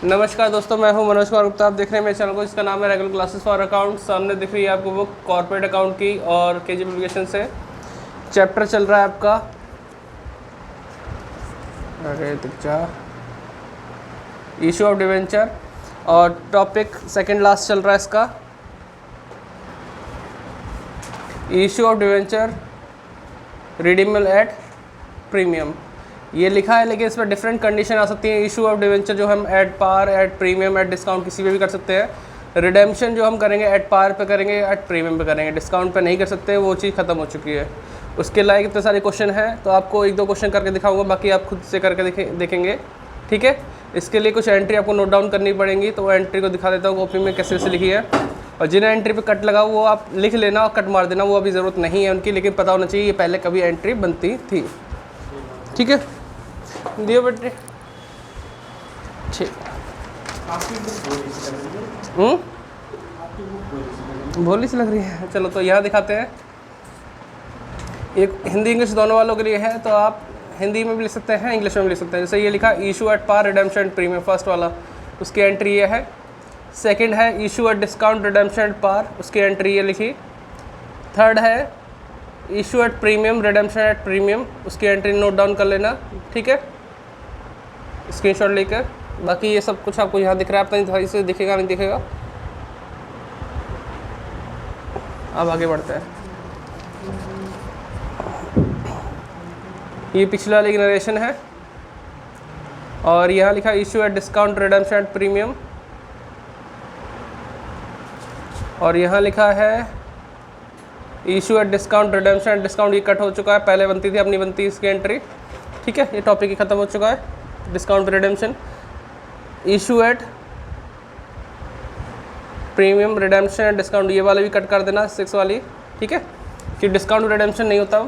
नमस्कार दोस्तों, मैं हूं मनोज कुमार गुप्ता। आप देख रहे हैं मेरे चैनल को, जिसका नाम है रेगुलर क्लासेस फॉर अकाउंट। सामने दिख रही है आपको बुक कॉर्पोरेट अकाउंट की और केजी पब्लिकेशन से चैप्टर चल रहा है आपका, अरे इशू ऑफ डिवेंचर, और टॉपिक सेकंड लास्ट चल रहा है इसका, issue of debenture redeemable at premium. ये लिखा है लेकिन इसमें डिफरेंट कंडीशन आ सकती है। इशू ऑफ डिवेंचर जो हम at par, at premium, at discount किसी पे भी कर सकते हैं। रिडेम्पशन जो हम करेंगे एट पार पे करेंगे, एट प्रीमियम पे करेंगे, डिस्काउंट पे नहीं कर सकते, वो चीज़ ख़त्म हो चुकी है। उसके लायक इतने सारे क्वेश्चन हैं, तो आपको एक दो क्वेश्चन करके दिखाऊंगा, बाकी आप खुद से करके देखेंगे, ठीक है। इसके लिए कुछ एंट्री आपको नोट डाउन करनी पड़ेंगी, तो वो एंट्री को दिखा देता हूँ कॉपी में कैसे कैसे लिखी है। और जिन एंट्री पे कट लगा वो आप लिख लेना और कट मार देना, वो अभी ज़रूरत नहीं है उनकी, लेकिन पता होना चाहिए ये पहले कभी एंट्री बनती थी, ठीक है। दियो बेटे, ठीक। भोली सी लग रही है, चलो तो यहाँ दिखाते हैं। एक हिंदी इंग्लिश दोनों वालों के लिए है, तो आप हिंदी में भी लिख सकते हैं, इंग्लिश में भी लिख सकते हैं। जैसे ये लिखा issue at par redemption premium, first वाला, उसकी एंट्री ये है। सेकंड है issue at discount redemption at par, उसकी एंट्री ये लिखी। थर्ड है issue at premium redemption at premium, उसकी एंट्री नोट डाउन कर लेना, ठीक है, स्क्रीनशॉट लेकर। बाकी ये सब कुछ आपको यहाँ दिख रहा है, अपनी दवाई से दिखेगा नहीं दिखेगा। अब आगे बढ़ते हैं। ये पिछला वाली नरेशन है, और यहाँ लिखा issue at discount redemption at premium, और यहाँ लिखा है issue at discount redemption at discount. ये कट हो चुका है, पहले बनती थी, अब नहीं बनती इसकी एंट्री, ठीक है। ये टॉपिक ही खत्म हो चुका है, discount redemption. Issue at premium redemption at discount, ये वाले भी कट कर देना, 6 वाली, ठीक है, कि डिस्काउंट रिडेम्पशन नहीं होता।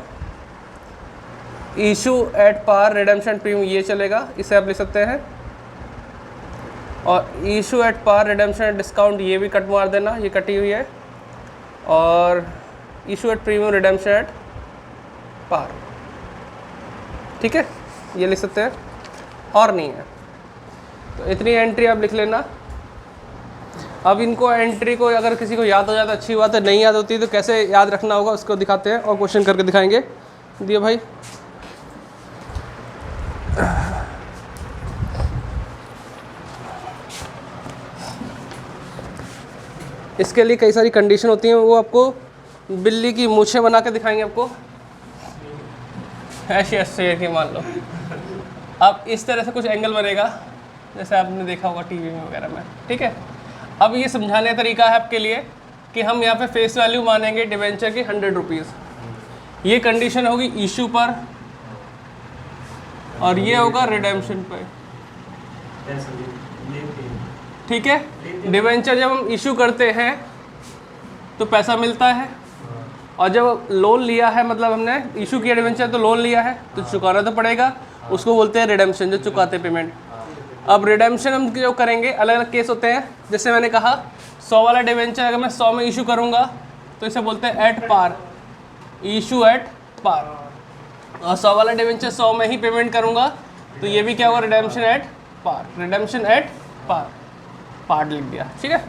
Issue at par redemption premium, ये चलेगा, इसे आप लिख सकते हैं। और issue at par redemption at discount, ये भी कट मार देना, ये कटी हुई है। और issue at premium redemption at par, ठीक है, ये लिख सकते हैं, और नहीं है। तो इतनी एंट्री आप लिख लेना। अब इनको एंट्री को अगर किसी को याद हो जाता अच्छी बात है, नहीं याद होती तो कैसे याद रखना होगा उसको दिखाते हैं और क्वेश्चन करके दिखाएंगे। दिए भाई, इसके लिए कई सारी कंडीशन होती हैं, वो आपको बिल्ली की मूछें बना के दिखाएंगे आपको, ऐसे ऐसे कि मान लो अब इस तरह से कुछ एंगल बनेगा, जैसे आपने देखा होगा टीवी में वगैरह में, ठीक है। अब ये समझाने का तरीका है आपके लिए कि हम यहाँ पे फेस वैल्यू मानेंगे डिवेंचर की 100 रुपीज़। ये कंडीशन होगी इशू पर, और ये होगा रिडेम्पशन पर, ठीक है। डिवेंचर जब हम इशू करते हैं तो पैसा मिलता है, और जब लोन लिया है, मतलब हमने इशू किया डिवेंचर तो लोन लिया है तो चुकाना तो पड़ेगा, उसको बोलते हैं रिडेम्पशन, जो चुकाते पेमेंट। अब रिडेम्पशन हम जो करेंगे, अलग अलग केस होते हैं। जैसे मैंने कहा 100 वाला डिवेंचर अगर मैं 100 में इशू करूँगा तो इसे बोलते हैं at par, issue at par. और 100 वाला डिवेंचर 100 में ही पेमेंट करूँगा तो ये भी क्या होगा, redemption at par, redemption at par, part लिख दिया, ठीक है।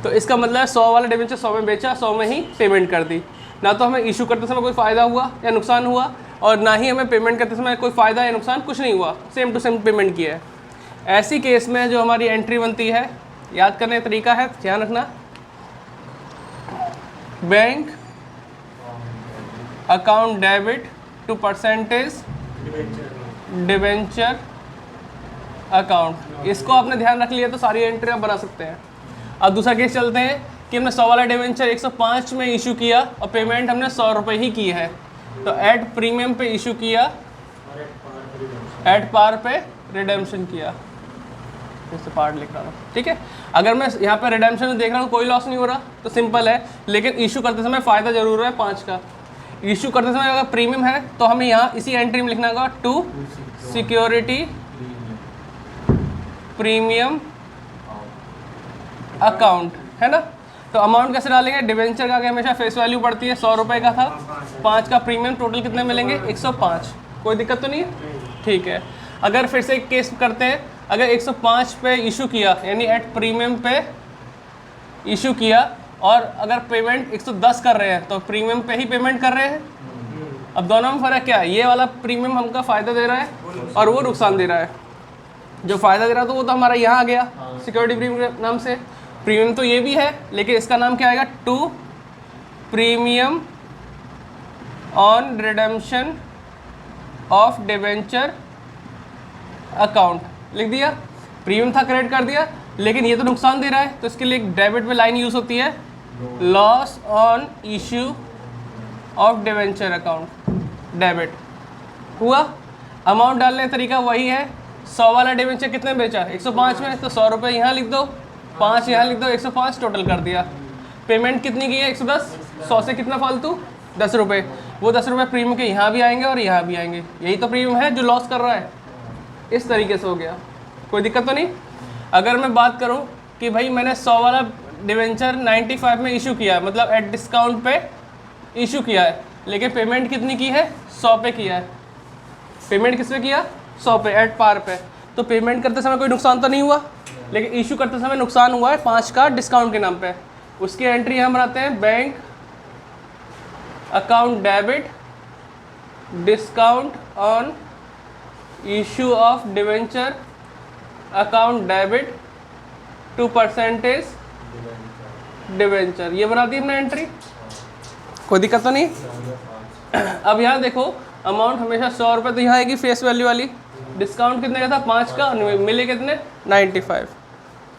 तो इसका मतलब है 100 वाला डिवेंचर 100 में बेचा, 100 में ही पेमेंट कर दी। ना तो हमें इशू करते समय कोई फ़ायदा हुआ या नुकसान हुआ, और ना ही हमें पेमेंट करते समय कोई फ़ायदा या नुकसान, कुछ नहीं हुआ, सेम टू सेम पेमेंट किया है। ऐसी केस में जो हमारी एंट्री बनती है, याद करने का तरीका है, ध्यान रखना, bank account debit to percentage debenture account. इसको आपने ध्यान रख लिया तो सारी एंट्री आप बना सकते हैं। अब दूसरा केस चलते हैं कि हमने 100 वाला डिवेंचर 105 में इशू किया और पेमेंट हमने 100 रुपये ही की है, तो एट प्रीमियम पे इशू किया, एट पार पे रिडेम्पशन किया, इससे पार्ट लिख रहा हूँ, ठीक है। अगर मैं यहाँ पे रिडेम्पशन में देख रहा हूँ कोई लॉस नहीं हो रहा तो सिंपल है, लेकिन इशू करते समय फ़ायदा जरूर है 5 का। इशू करते समय अगर प्रीमियम है तो हमें यहाँ इसी एंट्री में लिखना होगा टू सिक्योरिटी प्रीमियम अकाउंट, है ना। तो अमाउंट कैसे डालेंगे, डिवेंचर का हमेशा फेस वैल्यू पड़ती है 100 रुपये का था, 5 का प्रीमियम, टोटल कितने मिलेंगे 105, कोई दिक्कत तो नहीं है, ठीक है। अगर फिर से एक केस करते हैं, अगर 105 पे इशू किया यानी एट प्रीमियम पे इशू किया, और अगर पेमेंट 110 कर रहे हैं तो प्रीमियम पे ही पेमेंट कर रहे हैं। अब दोनों में फ़र्क क्या है, ये वाला प्रीमियम हमका फ़ायदा दे रहा है और वो नुकसान दे रहा है। जो फ़ायदा दे रहा था वो तो हमारा यहाँ आ गया सिक्योरिटी प्रीमियम नाम से। प्रीमियम तो ये भी है, लेकिन इसका नाम क्या आएगा, to premium on redemption of debenture account लिख दिया। प्रीमियम था, क्रेडिट कर दिया, लेकिन ये तो नुकसान दे रहा है, तो इसके लिए एक डेबिट में लाइन यूज़ होती है, loss on issue of debenture account, debit हुआ। अमाउंट डालने का तरीका वही है, 100 वाला डिवेंचर कितने में बेचा, 105 में, तो 100 रुपये यहाँ लिख दो, 5 यहाँ लिख दो, 105 टोटल कर दिया। पेमेंट कितनी की है, 110, 100 से कितना फालतू, 10 रुपये। वो 10 रुपये प्रीमियम के यहाँ भी आएंगे और यहाँ भी आएंगे, यही तो प्रीमियम है जो लॉस कर रहा है। इस तरीके से हो गया, कोई दिक्कत तो नहीं। अगर मैं बात करूँ कि भाई मैंने 100 वाला डिवेंचर 95 में इशू किया है, मतलब एट डिस्काउंट पे इशू किया है, लेकिन पेमेंट कितनी की है, 100 पे किया है। पेमेंट किस पे किया, 100 पे, एट पार पे। तो पेमेंट करते समय कोई नुकसान तो नहीं हुआ, लेकिन इशू करते समय नुकसान हुआ है 5 का डिस्काउंट के नाम पे। उसकी एंट्री हम बनाते हैं, bank account debit discount on issue of debenture account debit to percentage debenture, ये बना दी हमने एंट्री, कोई दिक्कत तो नहीं। अब यहाँ देखो, अमाउंट हमेशा 100 रुपये, तो यहाँ आएगी फेस वैल्यू वाली। डिस्काउंट कितने का था, 5 का, मिले कितने, 95।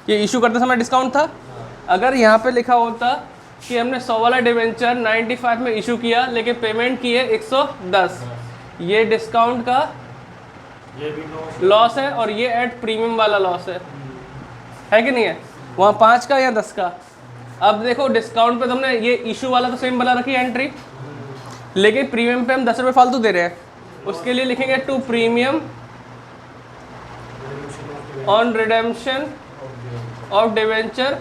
ये इशू करते समय डिस्काउंट था। अगर यहाँ पे लिखा होता कि हमने 100 वाला डिवेंचर 95 में इशू किया, लेकिन पेमेंट की है 110, ये डिस्काउंट का लॉस है और ये एट प्रीमियम वाला लॉस है कि नहीं है, वहाँ 5 का या 10 का। अब देखो डिस्काउंट पे तो हमने ये इशू वाला तो सेम बना रखी है एंट्री, लेकिन प्रीमियम पे हम 10 रुपये फालतू दे रहे हैं। उसके लिए लिखेंगे to premium on redemption of debenture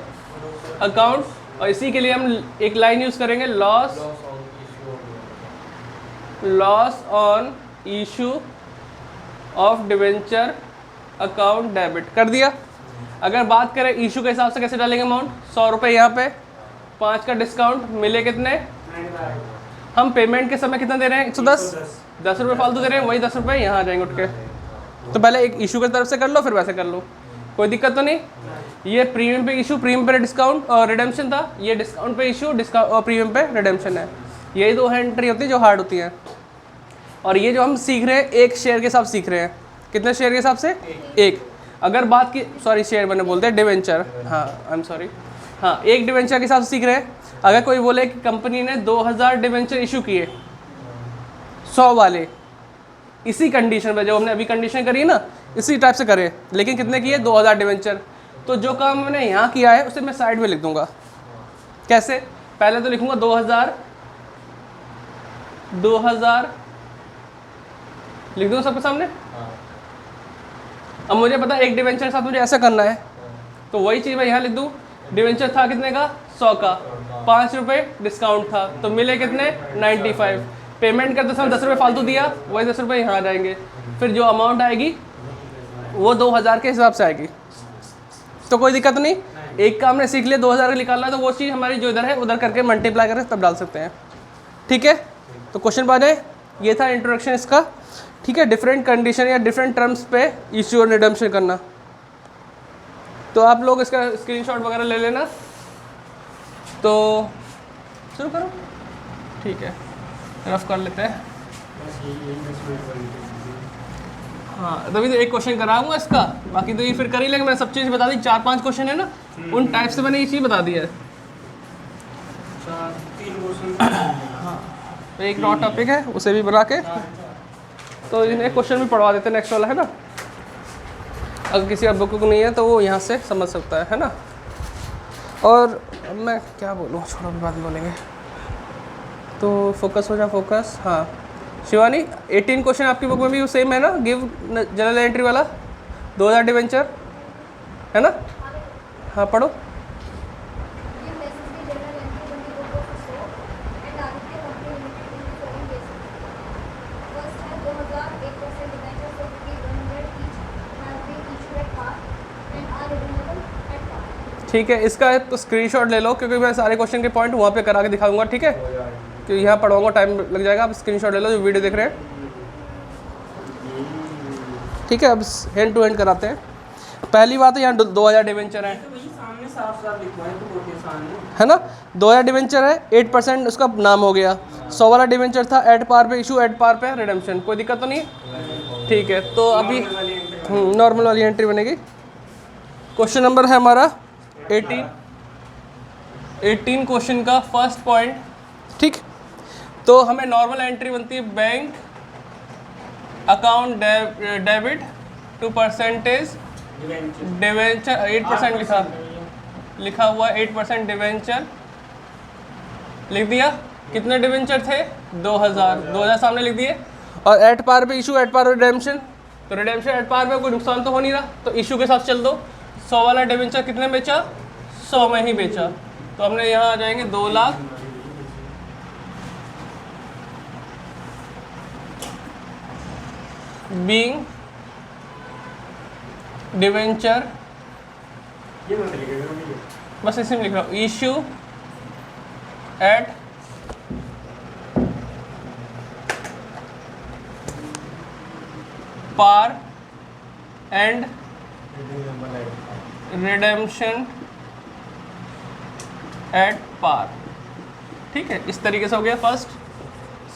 account, और इसी के लिए हम एक लाइन यूज़ करेंगे, loss on issue of debenture account debit कर दिया। अगर बात करें इशू के हिसाब से कैसे डालेंगे अमाउंट, 100 रुपये यहाँ पे, 5 का डिस्काउंट, मिले कितने, हम पेमेंट के समय कितना दे रहे हैं, 110, 10 रुपये फालतू दे रहे हैं, वही 10 रुपये यहाँ आ जाएंगे उठ के। तो पहले एक इशू की तरफ से कर लो, फिर वैसे कर लो, कोई दिक्कत तो नहीं। ये प्रीमियम पे इशू, प्रीमियम पे डिस्काउंट और रिडेम्पशन था, ये डिस्काउंट पे इशू, डिस्काउंट और प्रीमियम पे रिडेम्पशन है। यही दो एंट्री होती है जो हार्ड होती है। और ये जो हम सीख रहे हैं, एक शेयर के हिसाब सीख रहे हैं, कितने शेयर के हिसाब से, एक। अगर बात की, सॉरी शेयर मैंने बोलते हैं डिवेंचर, हाँ आई एम सॉरी, हाँ एक डिवेंचर के हिसाब से सीख रहे हैं। अगर कोई बोले कि कंपनी ने 2000 डिवेंचर इशू किए 100 वाले, इसी कंडीशन पे जो हमने अभी कंडीशन करी है ना, इसी टाइप से करें, लेकिन कितने किए, 2000 डिवेंचर, तो जो काम मैंने यहाँ किया है उसे मैं साइड में लिख दूंगा। कैसे, पहले तो लिखूंगा 2000 लिख दूंगा सबके सामने। अब मुझे पता है एक डिवेंचर के साथ मुझे ऐसा करना है, तो वही चीज़ मैं यहाँ लिख दूँ। डिवेंचर था कितने का, 100 का, 5 रुपये डिस्काउंट था, तो मिले कितने, 95। पेमेंट करते समय 10 रुपये फालतू दिया, वही 10 रुपये यहाँ आ जाएंगे। फिर जो अमाउंट आएगी वो 2000 के हिसाब से आएगी, तो कोई दिक्कत नहीं। एक काम ने सीख लिया, 2000 का निकालना है, तो वो चीज़ हमारी जो इधर है उधर करके मल्टीप्लाई करें तब डाल सकते हैं, ठीक है। तो क्वेश्चन बात है, ये था इंट्रोडक्शन इसका, ठीक है। डिफरेंट कंडीशन या डिफरेंट टर्म्स पे इश्यू और रिडेम्पशन करना। तो आप लोग इसका स्क्रीनशॉट वगैरह ले लेना। तो शुरू करो, ठीक है, रफ कर लेते हैं। हाँ तभी तो एक क्वेश्चन कराऊंगा इसका, बाकी तो ये फिर कर ही लेंगे। मैंने सब चीज़ बता दी, 4-5 क्वेश्चन है ना, उन टाइप से मैंने ये चीज़ बता दी है। हाँ तो एक नॉट टॉपिक है, उसे भी बना के तो इन्हें क्वेश्चन भी पढ़वा देते हैं, नेक्स्ट वाला है ना। अगर किसी का बुक नहीं है तो वो यहाँ से समझ सकता है ना। और मैं क्या बोलूँ, छोड़ो भी बात बोलेंगे। तो फोकस हो जा, फोकस। हाँ शिवानी, 18 क्वेश्चन आपकी बुक में भी सेम है ना, गिव जनरल एंट्री वाला, 2000 डिवेंचर है ना। हाँ पढ़ो। ठीक है, इसका तो स्क्रीनशॉट ले लो, क्योंकि मैं सारे क्वेश्चन के पॉइंट वहाँ पे करा के दिखाऊंगा। ठीक है, क्योंकि यहाँ पढ़ाऊंगा टाइम लग जाएगा। आप स्क्रीनशॉट ले लो जो वीडियो देख रहे हैं। ठीक है, अब हैंड टू हैंड कराते हैं। पहली बात है, यहाँ 2000 डिवेंचर है, है ना। 2000 डिवेंचर है, 8% उसका नाम हो गया। 100 वाला डिवेंचर था एट पार पे इशू, एट पार पे रिडेम्पशन, कोई दिक्कत तो नहीं है। ठीक है, तो अभी नॉर्मल वाली एंट्री बनेगी। क्वेश्चन नंबर है हमारा 18 क्वेश्चन का फर्स्ट पॉइंट। ठीक, तो हमें नॉर्मल एंट्री बनती है bank account debit to percentage debenture, 8% लिखा हुआ 8% डिवेंचर लिख दिया। कितने डिवेंचर थे? 2000 सामने लिख दिए। और एट पार पे इशू, एट पार पे रिडेम्पशन, तो रिडेम्पशन एट पार पे कोई नुकसान तो हो नहीं रहा, तो इशू के साथ चल दो। 100 वाला डिवेंचर कितने बेचा? 100 में ही बेचा, तो हमने यहाँ आ जाएंगे 2 लाख। बीइंग डिवेंचर, बस इसी में लिख रहा हूँ, issue at par and redemption at par. ठीक है, इस तरीके से हो गया फर्स्ट।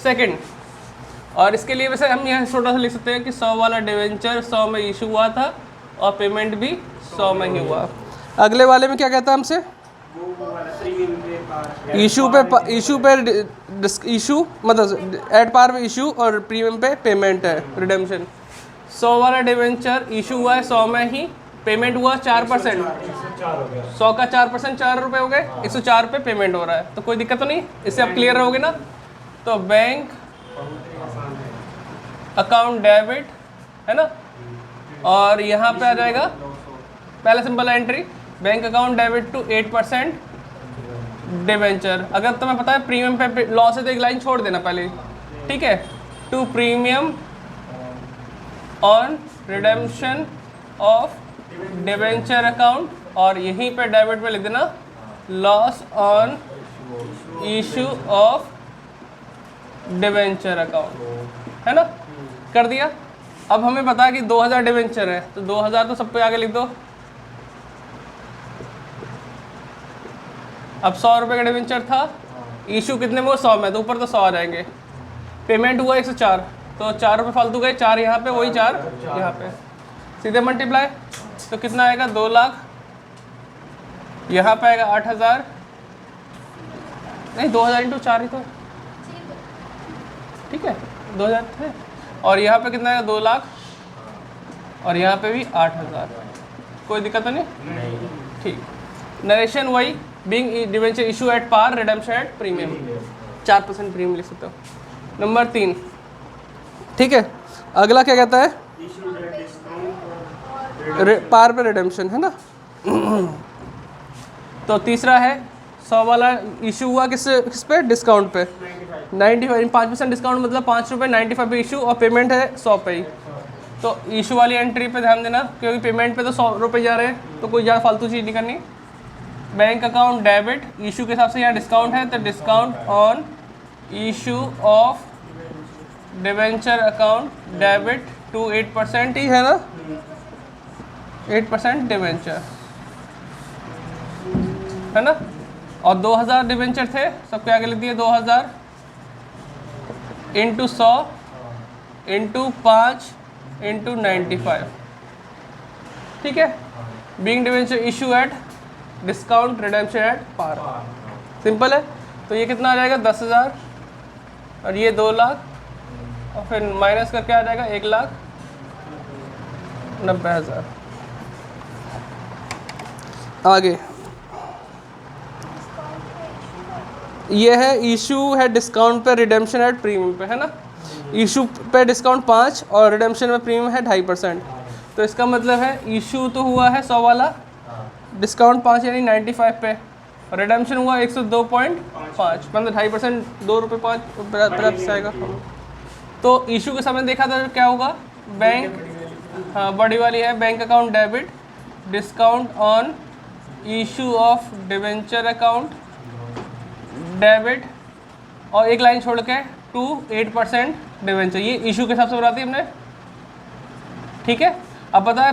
सेकंड, और इसके लिए वैसे हम यहाँ छोटा सा लिख सकते हैं कि 100 वाला डिवेंचर 100 में इशू हुआ था और पेमेंट भी 100 में ही हुआ। अगले वाले में क्या कहता है हमसे? इशू मतलब एट पार पे इशू और प्रीमियम पे पेमेंट है, रिडेम्पशन। 100 वाला डिवेंचर इशू हुआ है 100 में ही, पेमेंट हुआ 4%, 100 का 4% 4 रुपये हो गए, 104 पे पेमेंट हो रहा है, तो कोई दिक्कत तो नहीं। इससे आप क्लियर रहोगे ना। तो बैंक अकाउंट डेबिट, है ना, और यहाँ पे आ जाएगा पहला simple entry, bank account debit to 8% debenture. अगर तुम्हें पता है प्रीमियम पे लॉस है तो एक लाइन छोड़ देना पहले। ठीक है, to premium on redemption of debenture account, और यहीं पे डेबिट पे लिख देना loss on issue of debenture account, है ना। कर दिया। अब हमें पता है कि 2000 डिवेंचर है, तो 2000 तो सब पे आगे लिख दो। अब 100 रुपये का डिवेंचर था, इशू कितने में? 100 में, तो ऊपर तो 100 आ जाएंगे। पेमेंट हुआ 104, तो 4 रुपये फालतू गए, 4 यहाँ पे, वही 4 यहाँ पे, सीधे मल्टीप्लाई, तो कितना आएगा? 2 लाख। यहाँ पे आएगा 8000, नहीं 2000 इंटू 4 ही तो, ठीक है 2000 थे, और यहाँ पे कितना आएगा? 2 लाख, और यहाँ पे भी 8000। कोई दिक्कत तो नहीं? ठीक। नरेशन वही, being debenture issue at par, redemption at premium, 4% premium लिख सकते हो। नंबर 3। ठीक है, अगला क्या कहता है? पार पे रिडेम्पशन, है ना। तो तीसरा है 100 वाला इशू हुआ किस पे? डिस्काउंट पे, 95, 5% डिस्काउंट, मतलब 5 रुपये, 95 पे इशू, और पेमेंट है 100 पे ही। तो इशू वाली एंट्री पे ध्यान देना, क्योंकि पेमेंट पे तो 100 रुपये जा रहे हैं, तो कोई ज़्यादा फालतू चीज़ नहीं करनी। बैंक अकाउंट डेबिट, इशू के हिसाब से यहाँ डिस्काउंट है, तो discount on issue of debenture account debit to 8% ही है ना, 8% डिवेंचर, है ना। और 2000 डिवेंचर थे, सबके आगे लिख दिए 2000 इंटू 100 इंटू 5 इंटू 95। ठीक है, being debenture issue at discount redemption at par, simple है। तो ये कितना आ जाएगा? 10,000, और ये 2 लाख, और फिर माइनस करके आ जाएगा 1,90,000। आगे ये है इशू है डिस्काउंट पे, रिडेम्पशन एट प्रीमियम पे, है ना। इशू पे डिस्काउंट 5 और रिडेम्पशन में प्रीमियम है 2.5%। तो इसका मतलब है इशू तो हुआ है 100 वाला, डिस्काउंट 5 यानी 95 पे, और रिडेम्पशन हुआ 102.5, मतलब 2.5%, 2 रुपये 5 रुपये आएगा। तो इशू के समय देखा था क्या होगा? बैंक, हाँ बड़ी वाली है, bank account debit discount on issue of debenture account debit और एक लाइन छोड़ के टू 8% डिवेंचर, ये इशू के हिसाब से बनाती है हमने, ठीक है। अब पता है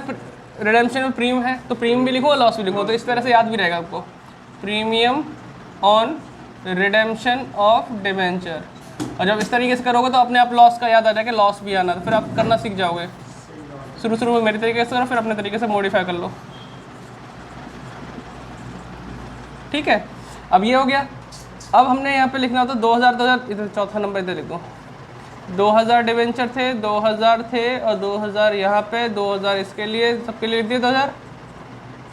रिडेम्पशन में प्रीमियम है तो प्रीमियम भी लिखो और लॉस भी लिखो, तो इस तरह से याद भी रहेगा आपको, premium on redemption of debenture. और जब इस तरीके से करोगे तो अपने आप लॉस का याद आ जाएगा, लॉस भी आना, तो फिर आप करना सीख जाओगे। शुरू में मेरे तरीके से करो, फिर अपने तरीके से मॉडिफाई कर लो, ठीक है। अब ये हो गया। अब हमने यहाँ पे लिखना होता 2000 इधर चौथा नंबर इधर लिख दो, 2000 डिवेंचर थे, 2000 थे और 2000 यहाँ पे, 2000 इसके लिए सबके लिए लिख दिए 2000।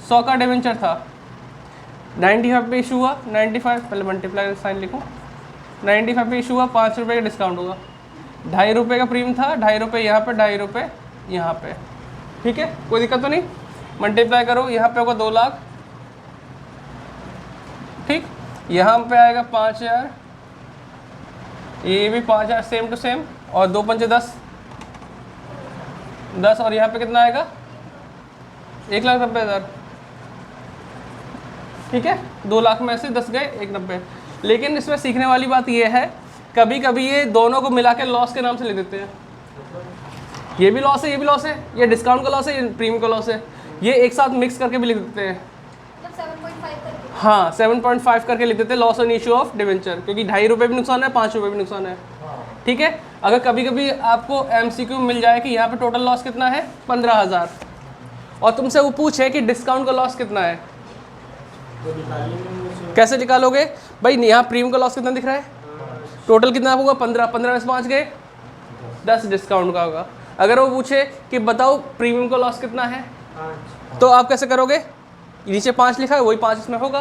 100 का डिवेंचर था, 95 पे इशू हुआ, 95 पहले मल्टीप्लाई साइन लिखूँ, 95 पे इशू हुआ, 5 रुपये का डिस्काउंट होगा, 2.5 रुपये का प्रीमियम था, 2.5 रुपये यहाँ पे, 2.5 रुपये यहाँ पे, ठीक है, कोई दिक्कत तो नहीं। मल्टीप्लाई करो, यहाँ पे होगा 2 लाख, ठीक, यहाँ पे आएगा 5000, ये भी 5000 सेम टू सेम, और 2 पंचे 10, और यहाँ पे कितना आएगा 1,90,000, ठीक है। 2 लाख में से 10 गए 1,90,000। लेकिन इसमें सीखने वाली बात ये है, कभी कभी ये दोनों को मिला के लॉस के नाम से लिख देते हैं, ये भी लॉस है, ये भी लॉस है, ये डिस्काउंट का लॉस है, ये प्रीमियम का लॉस है, ये एक साथ मिक्स करके भी लिख देते हैं। 7.5 करके, हाँ 7.5 करके लिख देते हैं loss on issue of debenture, क्योंकि 2.5 रुपये भी नुकसान है, 5 रुपये भी नुकसान है, ठीक है। अगर कभी कभी आपको MCQ मिल जाए कि यहाँ पे टोटल लॉस कितना है 15,000 और तुमसे वो पूछे कि डिस्काउंट का लॉस कितना है, कैसे निकालोगे भाई। यहाँ प्रीमियम का लॉस कितना दिख रहा है, टोटल कितना होगा 15 में से 5 गए 10 डिस्काउंट का होगा। अगर वो पूछे कि बताओ प्रीमियम का लॉस कितना है, तो आप कैसे करोगे, नीचे 5 लिखा है वही 5 इसमें होगा,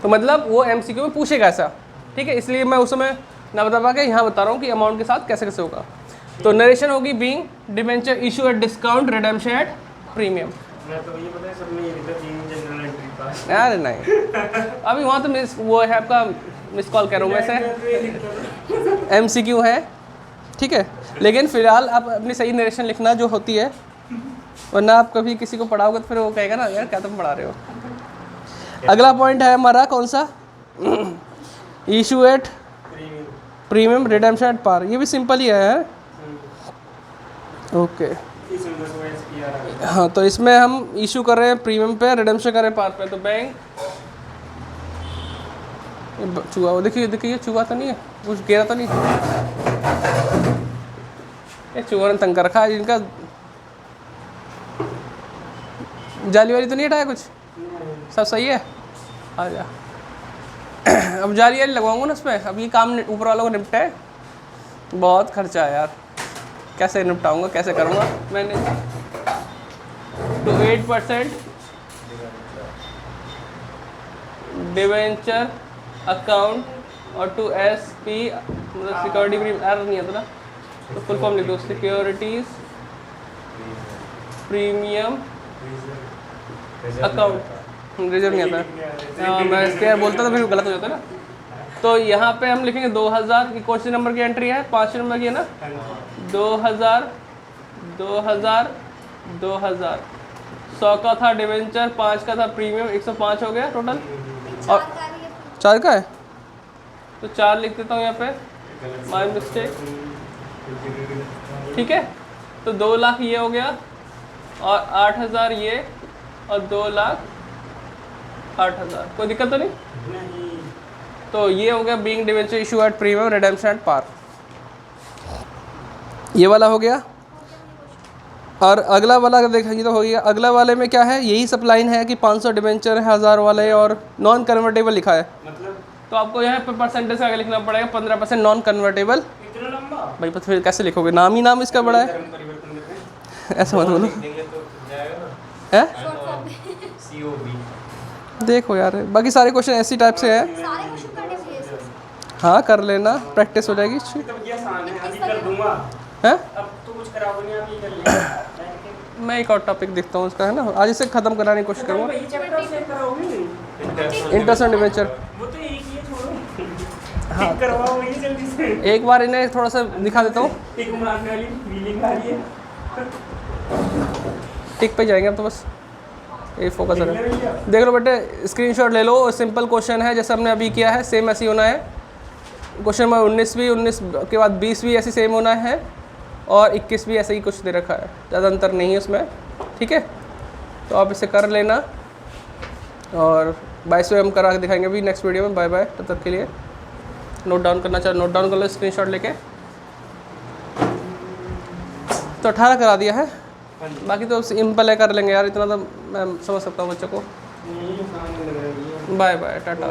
तो मतलब वो MCQ में पूछेगा ऐसा, ठीक है। इसलिए मैं उस समय ना बता पा के यहाँ बता रहा हूँ कि अमाउंट के साथ कैसे कैसे होगा। तो नरेशन होगी being debenture issue at discount redemption at premium. मैं तो ये पता है सब में ये लिखा तीन जनरल एंट्री पास। अरे नहीं, अभी वहाँ तो मिस वो है आपका मिस कॉल कर रहा हूँ वैसे, MCQ है, ठीक है। लेकिन फिलहाल आप अपनी सही नरेशन लिखना जो होती है, वरना आप कभी किसी को पढ़ाओगे तो फिर वो कहेगा ना यार क्या तुम पढ़ा रहे हो। अगला पॉइंट है हमारा कौन सा, issue at premium redemption at par, ये भी सिंपल ही है, ओके। हाँ तो इसमें हम इशू कर रहे हैं प्रीमियम पे, रिडेम्पशन कर रहे हैं पार पे। तो बैंक चूहा, वो देखिए देखिए चूहा तो नहीं है, कुछ गिरा तो नहीं, ये चूहा ने तंग कर रखा है इनका, जाली वाली तो नहीं हटाया कुछ, सब सही है, आ जा। अब जाली वाली लगवाऊंगा ना उसमें, अब ये काम ऊपर वालों को निपटा है, बहुत खर्चा है यार, कैसे निपटाऊंगा कैसे करूँगा मैंने। तो 8% डिवेंचर अकाउंट और टू SP मतलब सिक्योरिटी प्रीमियम नहीं आता ना, तो फुल फॉर्म लिख दो, सिक्योरिटीज प्रीमियम अकाउंट, रिजर्व नहीं आता, मैं इसके बोलता तो फिर गलत हो जाता है ना। तो यहाँ पे हम लिखेंगे 2000 की कौन सी नंबर की एंट्री है, 5 नंबर की है ना, 2000 2000 2000, 100 का था डिवेंचर, 5 का था प्रीमियम, 105 हो गया टोटल, और 4 का है तो 4 लिख देता हूँ यहाँ पे, माय मिस्टेक, ठीक है। तो 2 लाख ये हो गया और 8,000 ये और 2,08,000, कोई दिक्कत तो नहीं। तो ये हो गया being debenture issue at premium redemption at par, ये वाला हो गया। और अगला वाला अगर देखेंगे तो हो गया, अगला वाले में क्या है, यही सब लाइन है कि 500 डिवेंचर है, 1000 वाले और नॉन कन्वर्टेबल लिखा है, मतलब तो आपको यहाँ पे परसेंटेज आगे लिखना पड़ेगा, 15% नॉन कन्वर्टेबल। इतना लंबा भाई तो फिर कैसे लिखोगे, नाम ही नाम इसका बड़ा है, ऐसा मत बोलो है। देखो यार बाकी सारे क्वेश्चन ऐसी टाइप से है, सारे क्वेश्चन करने चाहिए सर। हाँ कर लेना, प्रैक्टिस हो जाएगी, तो ये आसान है, अभी कर दूंगा, है। अब तो कुछ कराओगे नहीं, आप ये कर लेंगे। मैं एक और टॉपिक देखता हूँ उसका, है ना, आज इसे ख़त्म कराने की कोशिश करूँगा, ये चैप्टर से कराओगे, इंटरेस्ट एंड डिवेंचर। वो तो एक ही है, छोड़ो हाँ करवाओ ये जल्दी से, एक बार इन्हें थोड़ा सा दिखा देता हूँ, एक मारने वाली फीलिंग आ रही है। टिक पे जाएंगे अब तो बस। ये फोकस है, देख लो बेटे, स्क्रीनशॉट ले लो। सिंपल क्वेश्चन है जैसे हमने अभी किया है, सेम ऐसे ही होना है। क्वेश्चन नंबर 19 भी, 19 के बाद 20 भी ऐसे सेम होना है, और 21 भी ऐसे ही कुछ दे रखा है, ज़्यादा अंतर नहीं है उसमें, ठीक है। तो आप इसे कर लेना, और 22वें हम करा के दिखाएंगे अभी नेक्स्ट वीडियो में। बाय बाय, तब तक के लिए नोट डाउन करना चाहे नोट डाउन कर लो स्क्रीनशॉट लेके। तो 18 करा दिया है, बाकी तो सिंपल है, कर लेंगे यार, इतना तो मैं समझ सकता हूँ बच्चों को। Bye bye, Tata.